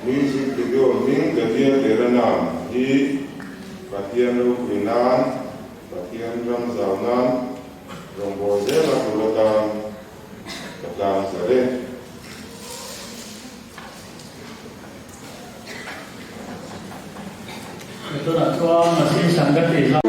music video ning gadia terana hi patian ru kuinan patian ram zaunan rombo zela kulatan katang sare itu nak tuan masih sangat di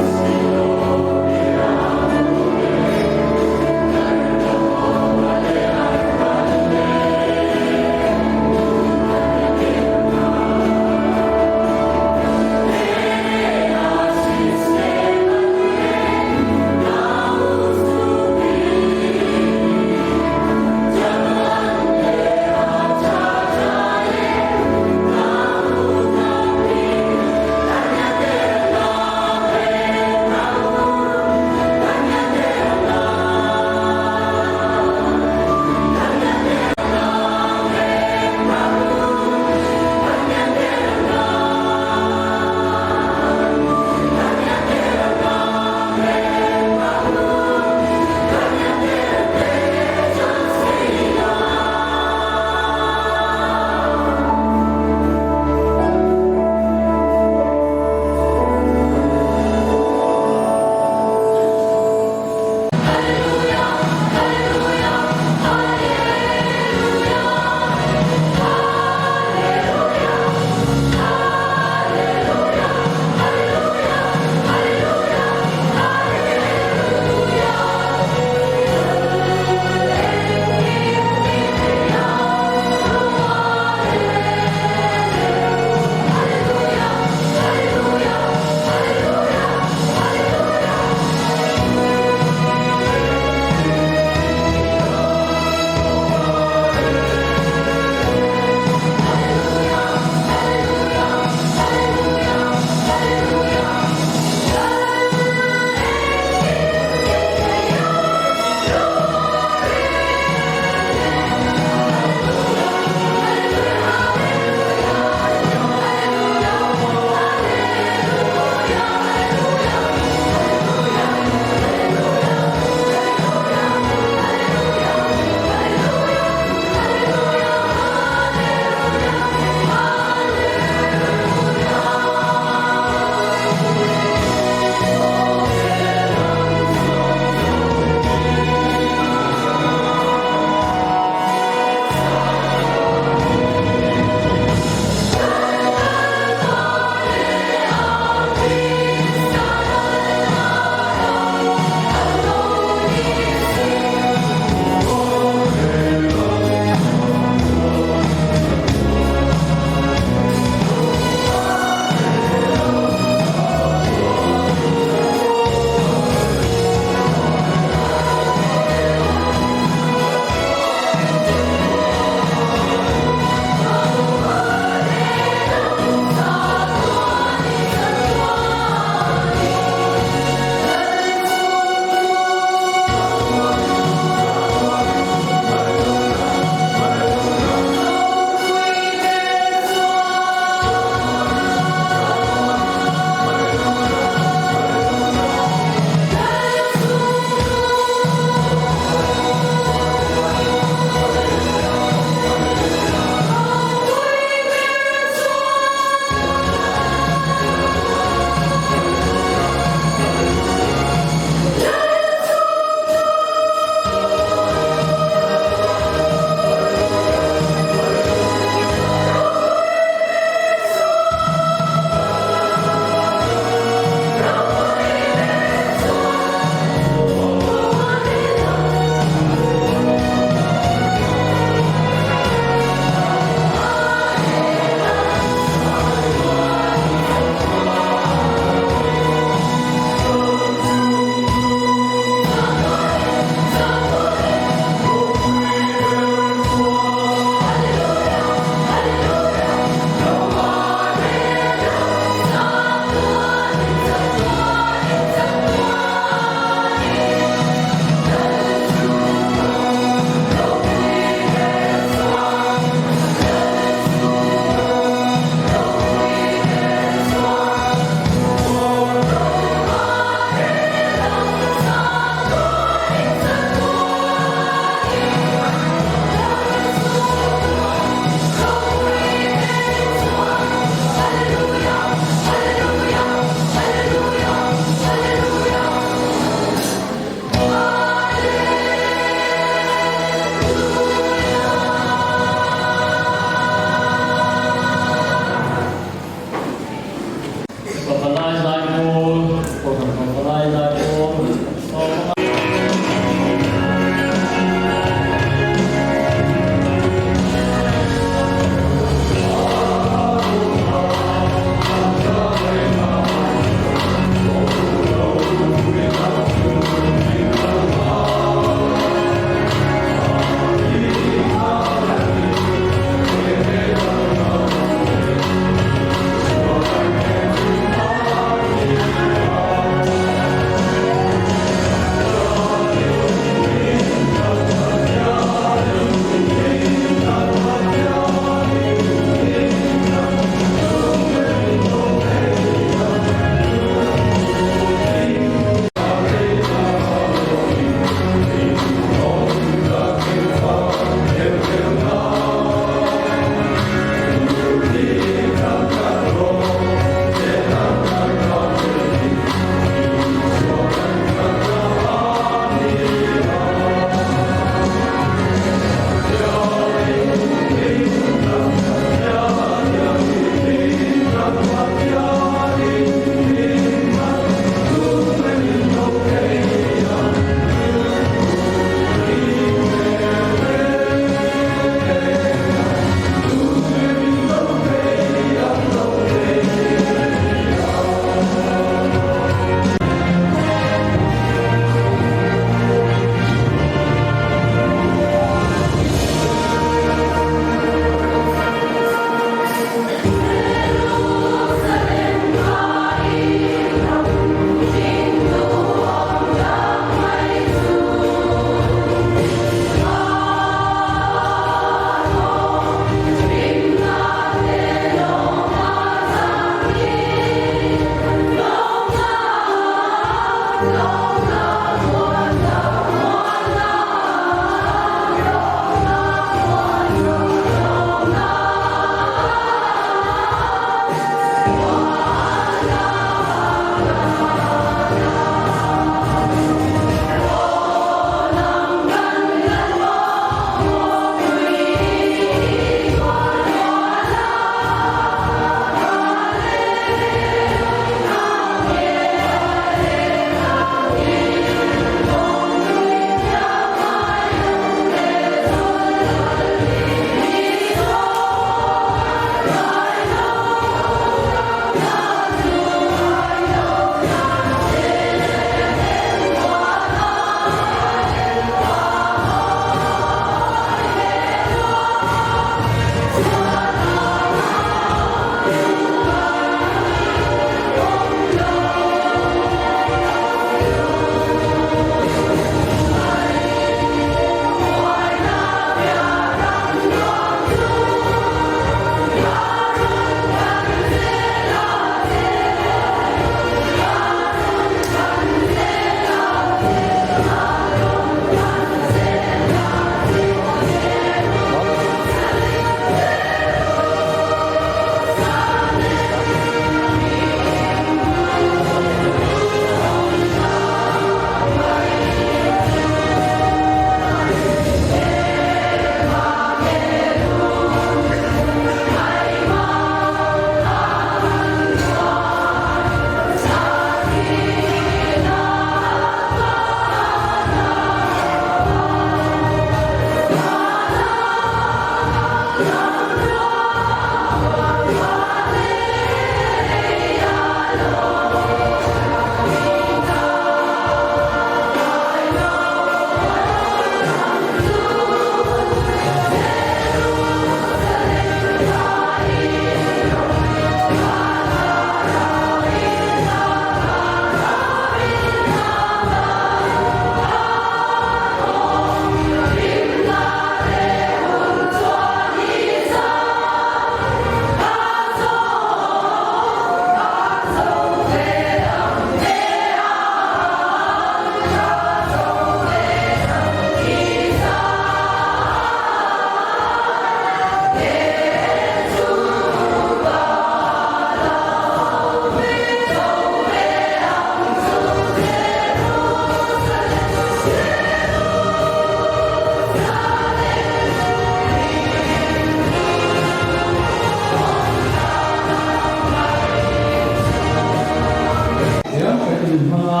mga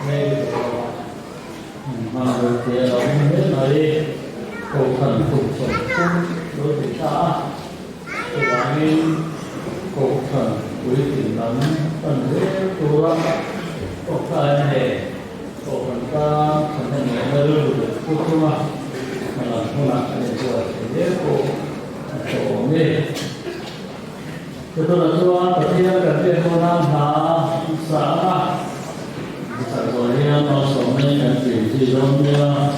may mga kaya lang ay cầu thần cùng sống chung đối với xã để làm nên cầu thần quý tình lắm thần thế tu lắm cầu tài này cầu thần ta thần thần này là lưu được phúc chung mà làm không làm để rồi thế cầu cầu nghe cho tôi là tôi tất nhiên cần tiền con nam hà xã xã rồi nó sống nên cần tiền gì đâu nha.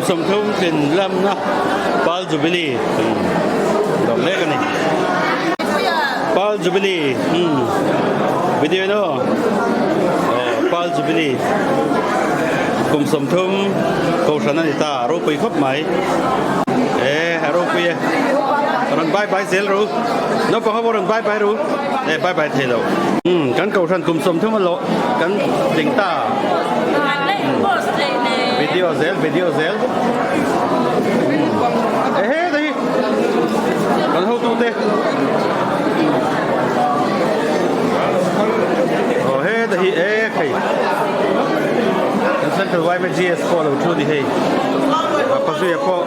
สมทบเป็นเริ่มนะปาลจูบิลีดอกเล็กกันนี่ปาลจูบิลีวิดีโอเนาะปาลจูบิลีกลุ่มสมทบเขาชนะนิตารูปไปครบไหมรูปไปรันใบเซลรู้นับเขาบอกรันใบรู้ใบเทโลกันเขาชนะกลุ่มสมทบมันโลกันจิงตาvideo zel dahi kan ho tu te dahi khai central y gs follow through the hey pasu ya po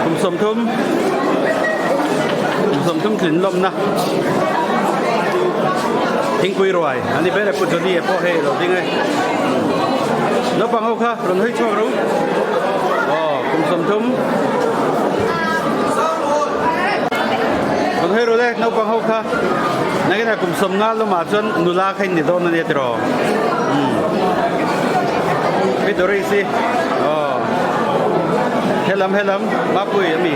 kum som thum thin lom na thing pui roi ani bere pu jodi po hey lo ding ai nó bằng không ha rồi hơi cho đúng cùng sầm thum còn hơi rồi đấy nó bằng không ha này cái này cùng sầm ngã luôn mà chân nula khay này đâu nó đi rồi biết rồi gì hết lắm má bùi mi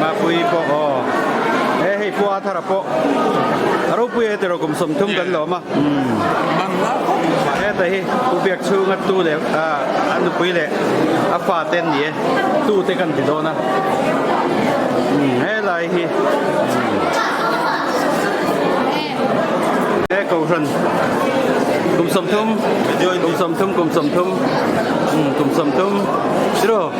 má bùi po hey po thara po aro bùi rồi cùng sầm thumกันหรอมาแต่กูเบียกชูงัดตู้เลยอันนู้นไปเลยฟ้าเต้นดีตู้เต้กันติดโดนะไรกูชัน Kum som thum. Kum som thum. Kum som thum. Kum som thum. Siro.